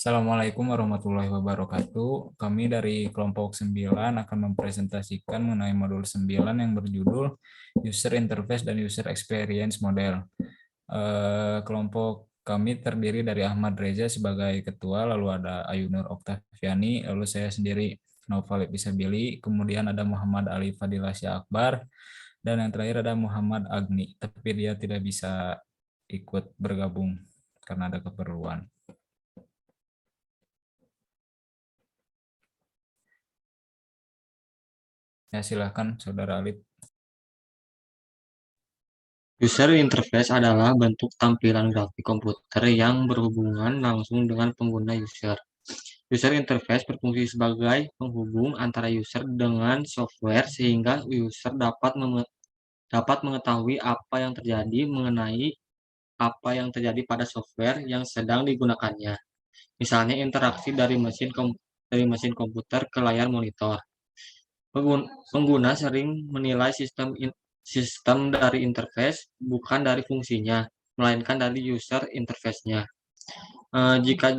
Assalamualaikum warahmatullahi wabarakatuh. Kami dari kelompok 9 akan mempresentasikan mengenai modul 9 yang berjudul User Interface dan User Experience Model. Kelompok kami terdiri dari Ahmad Reza sebagai ketua, lalu ada Ayunur Oktaviani, lalu saya sendiri Naufal Bisabili, kemudian ada Muhammad Ali Fadilasya Akbar, dan yang terakhir ada Muhammad Agni, tapi dia tidak bisa ikut bergabung karena ada keperluan. Ya, silakan Saudara Alif. User interface adalah bentuk tampilan grafik komputer yang berhubungan langsung dengan pengguna user. User interface berfungsi sebagai penghubung antara user dengan software sehingga user dapat mengetahui apa yang terjadi mengenai apa yang terjadi pada software yang sedang digunakannya. Misalnya interaksi dari mesin komputer ke layar monitor. Pengguna sering menilai sistem dari interface bukan dari fungsinya, melainkan dari user interface-nya. Jika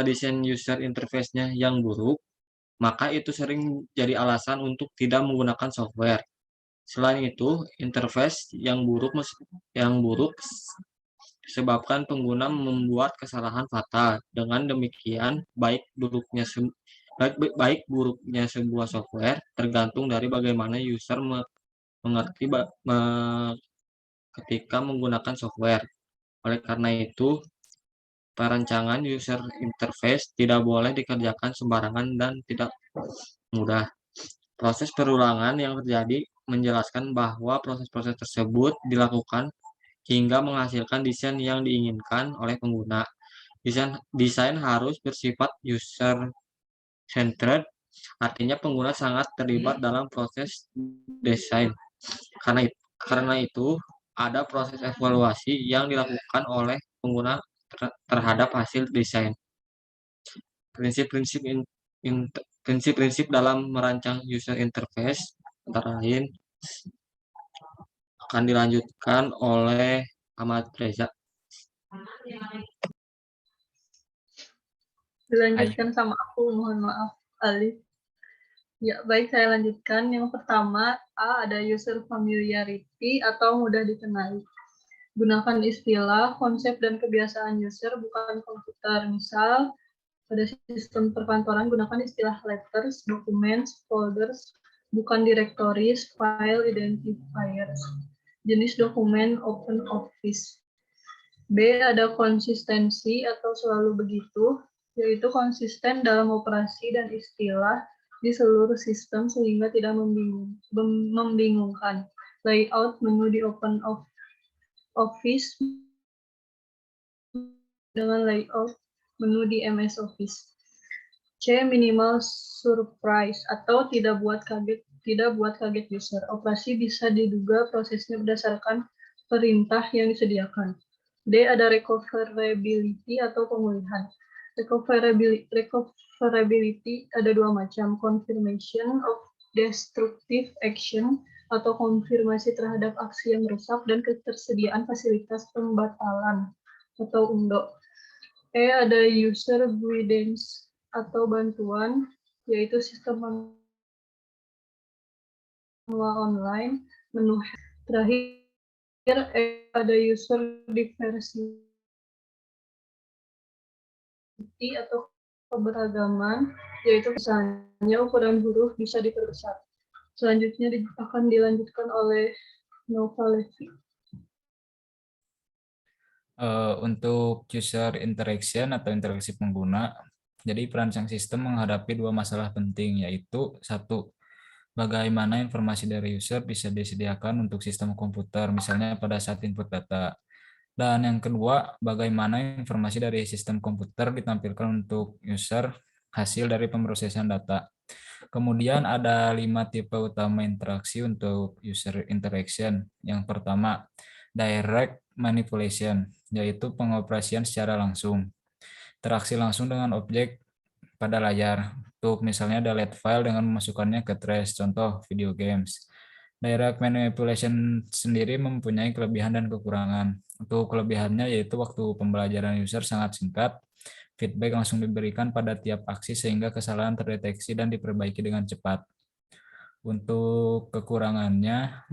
desain user interface-nya yang buruk, maka itu sering jadi alasan untuk tidak menggunakan software. Selain itu, interface yang buruk disebabkan pengguna membuat kesalahan fatal. Dengan demikian, baik buruknya sebuah software tergantung dari bagaimana user mengerti ketika menggunakan software. Oleh karena itu, perancangan user interface tidak boleh dikerjakan sembarangan dan tidak mudah. Proses perulangan yang terjadi menjelaskan bahwa proses-proses tersebut dilakukan hingga menghasilkan desain yang diinginkan oleh pengguna. Desain harus bersifat user-centered, artinya pengguna sangat terlibat dalam proses desain. Karena itu, ada proses evaluasi yang dilakukan oleh pengguna terhadap hasil desain. Prinsip-prinsip prinsip-prinsip dalam merancang user interface antara lain akan dilanjutkan oleh Ahmad Reza. Dilanjutkan sama aku, mohon maaf, Alif. Ya, baik, saya lanjutkan. Yang pertama, A, ada user familiarity atau mudah dikenali. Gunakan istilah, konsep, dan kebiasaan user, bukan komputer. Misal, pada sistem perkantoran, gunakan istilah letters, documents, folders, bukan directories, file identifiers. Jenis dokumen, open office. B, ada konsistensi atau selalu begitu, yaitu konsisten dalam operasi dan istilah di seluruh sistem sehingga tidak membingungkan. Layout menu di Open Office dengan layout menu di MS Office. C, minimal surprise atau tidak buat kaget user. Operasi bisa diduga prosesnya berdasarkan perintah yang disediakan. D, ada recoverability atau pemulihan. Recoverability ada dua macam, confirmation of destructive action atau konfirmasi terhadap aksi yang rusak dan ketersediaan fasilitas pembatalan atau UNDO. E, ada user guidance atau bantuan, yaitu sistem manual online, menu. Terakhir, ada user diversity atau keberagaman, yaitu misalnya ukuran huruf bisa diperbesar. Selanjutnya akan dilanjutkan oleh Nova Levi. Untuk user interaction atau interaksi pengguna, jadi perancang sistem menghadapi dua masalah penting, yaitu satu, bagaimana informasi dari user bisa disediakan untuk sistem komputer, misalnya pada saat input data. Dan yang kedua, bagaimana informasi dari sistem komputer ditampilkan untuk user hasil dari pemrosesan data. Kemudian ada 5 tipe utama interaksi untuk user interaction. Yang pertama, direct manipulation, yaitu pengoperasian secara langsung. Interaksi langsung dengan objek pada layar. Untuk misalnya delete file dengan memasukkannya ke trash, contoh video games. Direct manipulation sendiri mempunyai kelebihan dan kekurangan. Untuk kelebihannya yaitu waktu pembelajaran user sangat singkat, Feedback langsung diberikan pada tiap aksi sehingga kesalahan terdeteksi dan diperbaiki dengan cepat. Untuk kekurangannya,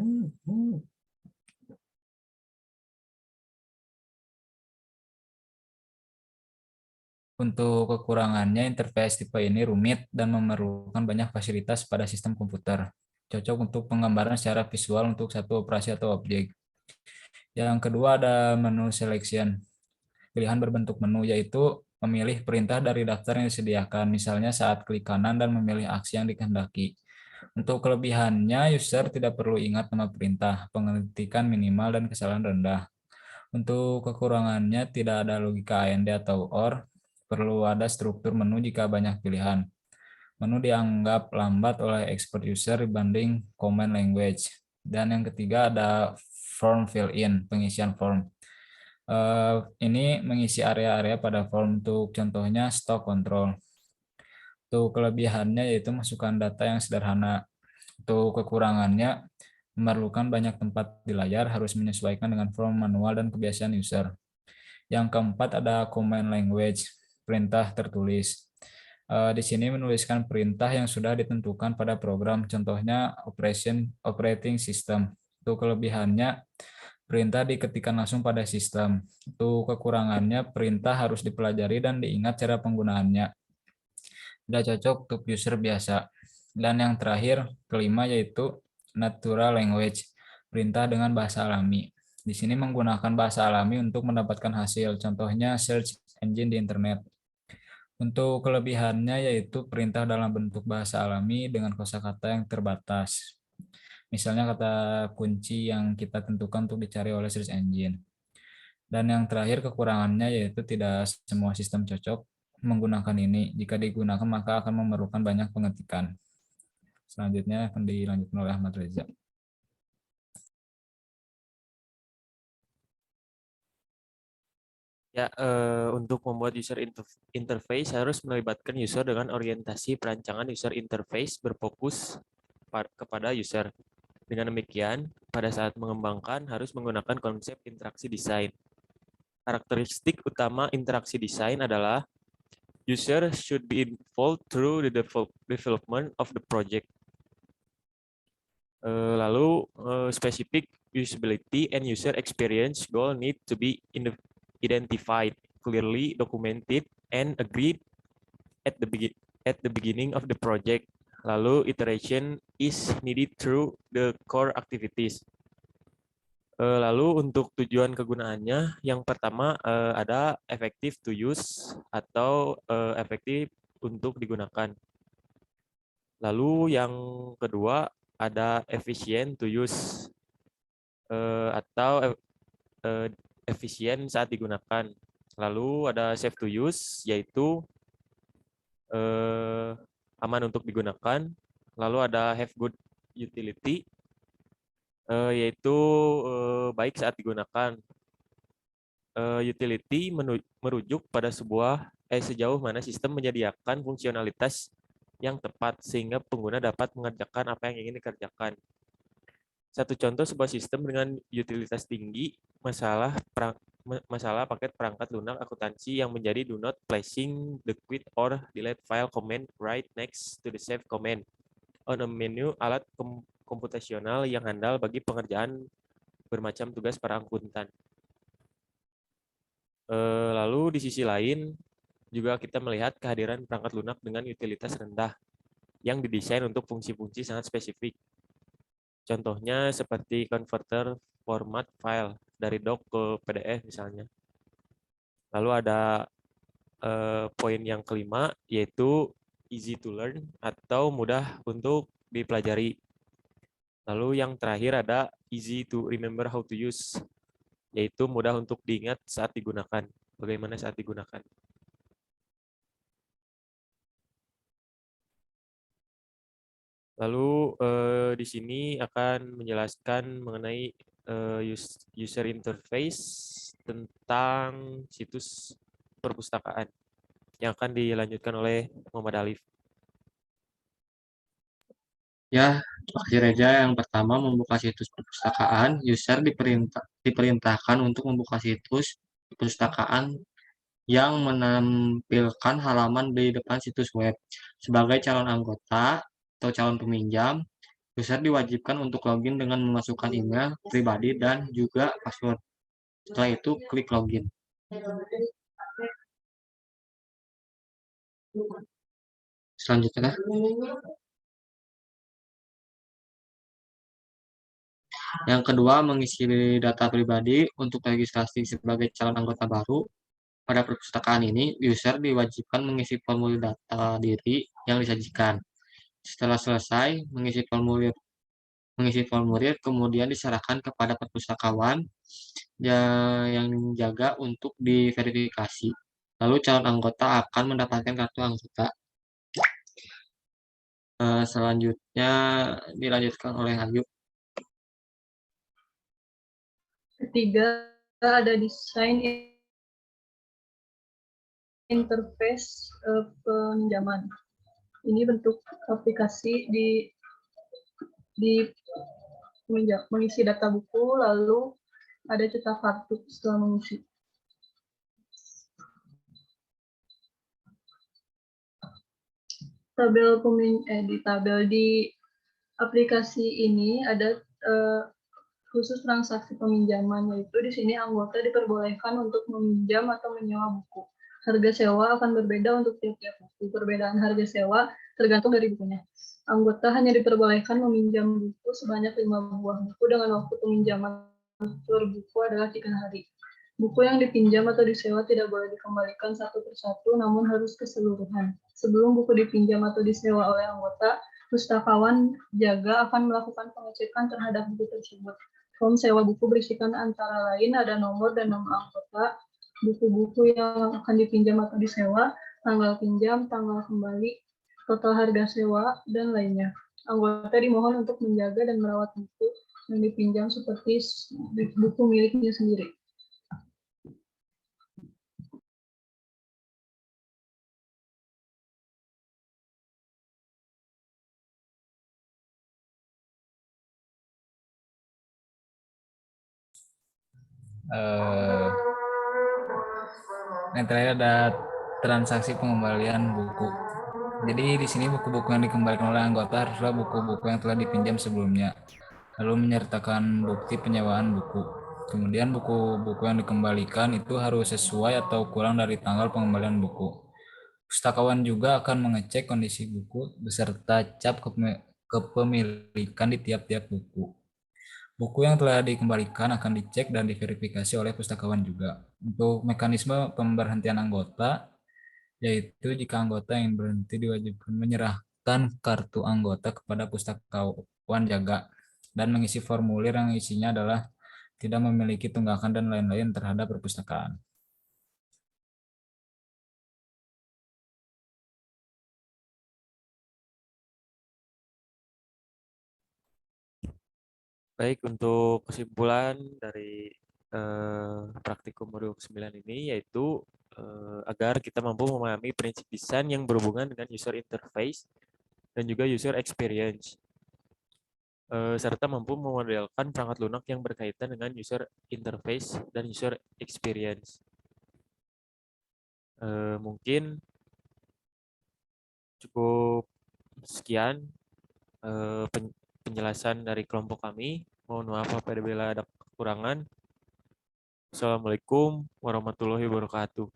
interface tipe ini rumit dan memerlukan banyak fasilitas pada sistem komputer. Cocok untuk penggambaran secara visual untuk satu operasi atau objek. Yang kedua ada menu selection. Pilihan berbentuk menu yaitu memilih perintah dari daftar yang disediakan, misalnya saat klik kanan dan memilih aksi yang dikehendaki. Untuk kelebihannya, user tidak perlu ingat nama perintah, pengetikan minimal, dan kesalahan rendah. Untuk kekurangannya, tidak ada logika AND atau OR, perlu ada struktur menu jika banyak pilihan. Menu dianggap lambat oleh expert user dibanding command language. Dan yang ketiga ada form fill-in, pengisian form. Ini mengisi area-area pada form, untuk contohnya stock control. Untuk kelebihannya yaitu masukkan data yang sederhana. Untuk kekurangannya memerlukan banyak tempat di layar, harus menyesuaikan dengan form manual dan kebiasaan user. Yang keempat ada command language, perintah tertulis. Di sini menuliskan perintah yang sudah ditentukan pada program, contohnya operating system. Untuk kelebihannya, perintah diketikkan langsung pada sistem. Untuk kekurangannya, perintah harus dipelajari dan diingat cara penggunaannya. Tidak cocok untuk user biasa. Dan yang terakhir, kelima, yaitu natural language, perintah dengan bahasa alami. Di sini menggunakan bahasa alami untuk mendapatkan hasil, contohnya search engine di internet. Untuk kelebihannya yaitu perintah dalam bentuk bahasa alami dengan kosakata yang terbatas. Misalnya kata kunci yang kita tentukan untuk dicari oleh search engine. Dan yang terakhir kekurangannya yaitu tidak semua sistem cocok menggunakan ini. Jika digunakan maka akan memerlukan banyak pengetikan. Selanjutnya akan dilanjutkan oleh Ahmad Reza. Ya, untuk membuat user interface harus melibatkan user dengan orientasi perancangan user interface berfokus kepada user. Dengan demikian, pada saat mengembangkan harus menggunakan konsep interaksi desain. Karakteristik utama interaksi desain adalah user should be involved through the development of the project. Lalu, specific usability and user experience goal need to be identified, clearly documented, and agreed at the beginning of the project. Lalu iteration is needed through the core activities. Lalu untuk tujuan kegunaannya, yang pertama ada effective to use atau efektif untuk digunakan. Lalu yang kedua ada efficient to use atau efisien saat digunakan. Lalu ada safe to use, yaitu aman untuk digunakan. Lalu ada have good utility, yaitu baik saat digunakan. Utility merujuk pada sejauh mana sistem menyediakan fungsionalitas yang tepat sehingga pengguna dapat mengerjakan apa yang ingin dikerjakan. Satu contoh sebuah sistem dengan utilitas tinggi, masalah paket perangkat lunak akuntansi yang menjadi do not placing the quit or delete file command right next to the save command on a menu alat komputasional yang handal bagi pengerjaan bermacam tugas para akuntan. Lalu di sisi lain juga kita melihat kehadiran perangkat lunak dengan utilitas rendah yang didesain untuk fungsi-fungsi sangat spesifik. Contohnya seperti converter format file dari doc ke PDF misalnya. Lalu ada poin yang kelima yaitu easy to learn atau mudah untuk dipelajari. Lalu yang terakhir ada easy to remember how to use, yaitu mudah untuk diingat saat digunakan. Bagaimana saat digunakan? Lalu di sini akan menjelaskan mengenai user interface tentang situs perpustakaan yang akan dilanjutkan oleh Muhammad Alif. Ya, Reza, yang pertama membuka situs perpustakaan, user diperintahkan untuk membuka situs perpustakaan yang menampilkan halaman di depan situs web. Sebagai calon anggota atau calon peminjam, user diwajibkan untuk login dengan memasukkan email pribadi dan juga password. Setelah itu, klik login. Selanjutnya, yang kedua, mengisi data pribadi untuk registrasi sebagai calon anggota baru. Pada perpustakaan ini, user diwajibkan mengisi formulir data diri yang disajikan. Setelah selesai mengisi formulir, kemudian diserahkan kepada perpustakawan yang jaga untuk diverifikasi. Lalu calon anggota akan mendapatkan kartu anggota. Selanjutnya dilanjutkan oleh Ayu. Ketiga, ada desain interface pinjaman. Ini bentuk aplikasi di mengisi data buku, lalu ada cetak kartu setelah mengisi. Di tabel di aplikasi ini ada khusus transaksi peminjaman, yaitu di sini anggota diperbolehkan untuk meminjam atau menyewa buku. Harga sewa akan berbeda untuk tiap-tiap buku. Perbedaan harga sewa tergantung dari bukunya. Anggota hanya diperbolehkan meminjam buku sebanyak 5 buah buku dengan waktu peminjaman per buku adalah 3 hari. Buku yang dipinjam atau disewa tidak boleh dikembalikan satu persatu, namun harus keseluruhan. Sebelum buku dipinjam atau disewa oleh anggota, pustakawan jaga akan melakukan pengecekan terhadap buku tersebut. Form sewa buku berisikan antara lain ada nomor dan nama anggota, buku-buku yang akan dipinjam atau disewa, tanggal pinjam, tanggal kembali, total harga sewa, dan lainnya. Anggota dimohon untuk menjaga dan merawat buku yang dipinjam seperti buku miliknya sendiri. Yang terakhir ada transaksi pengembalian buku. Jadi di sini buku-buku yang dikembalikan oleh anggota haruslah buku-buku yang telah dipinjam sebelumnya, lalu menyertakan bukti penyewaan buku. Kemudian buku-buku yang dikembalikan itu harus sesuai atau kurang dari tanggal pengembalian buku. Pustakawan juga akan mengecek kondisi buku beserta cap kepemilikan di tiap-tiap buku. Buku yang telah dikembalikan akan dicek dan diverifikasi oleh pustakawan juga. Untuk mekanisme pemberhentian anggota, yaitu jika anggota yang berhenti diwajibkan menyerahkan kartu anggota kepada pustakawan jaga dan mengisi formulir yang isinya adalah tidak memiliki tunggakan dan lain-lain terhadap perpustakaan. Baik, untuk kesimpulan dari praktikum modul 9 ini yaitu agar kita mampu memahami prinsip desain yang berhubungan dengan user interface dan juga user experience, serta mampu memodelkan perangkat lunak yang berkaitan dengan user interface dan user experience. Mungkin cukup sekian penjelasan dari kelompok kami. Mohon maaf apabila ada kekurangan. Assalamualaikum warahmatullahi wabarakatuh.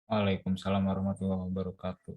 Waalaikumsalam warahmatullahi wabarakatuh.